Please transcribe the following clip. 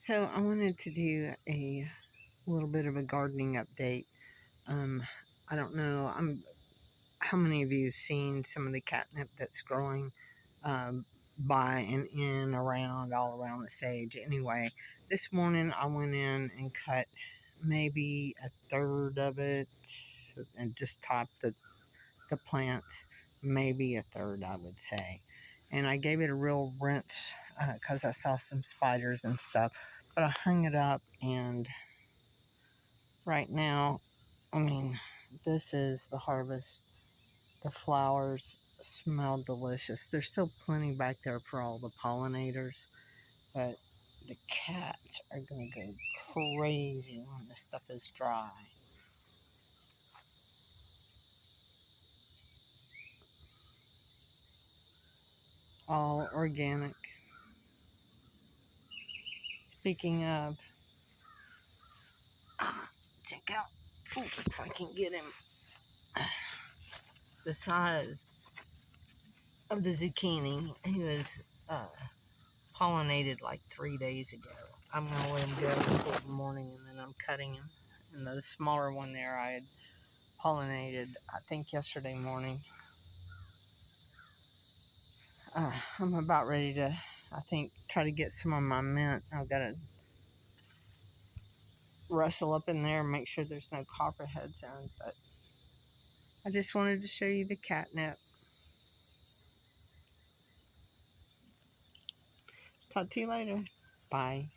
So I wanted to do a little bit of a gardening update. Um, I don't know how many of you have seen some of the catnip that's growing um, by and in, around, all around the sage. Anyway, this morning I went in and cut maybe a third of it and just topped the plants, maybe a third, I would say. And I gave it a real rinse because I saw some spiders and stuff. But I hung it up, and right now, I mean, this is the harvest. The flowers smell delicious. There's still plenty back there for all the pollinators, but the cats are going to go crazy when this stuff is dry. All organic. Speaking of, check out, if I can get him, the size of the zucchini. He was pollinated like 3 days ago. I'm going to let him go until the morning, and then I'm cutting him. And the smaller one there I had pollinated, I think, yesterday morning. I'm about ready to, I think, try to get some of my mint. I've got to rustle up in there and make sure there's no copperheads in. But I just wanted to show you the catnip. Talk to you later. Bye.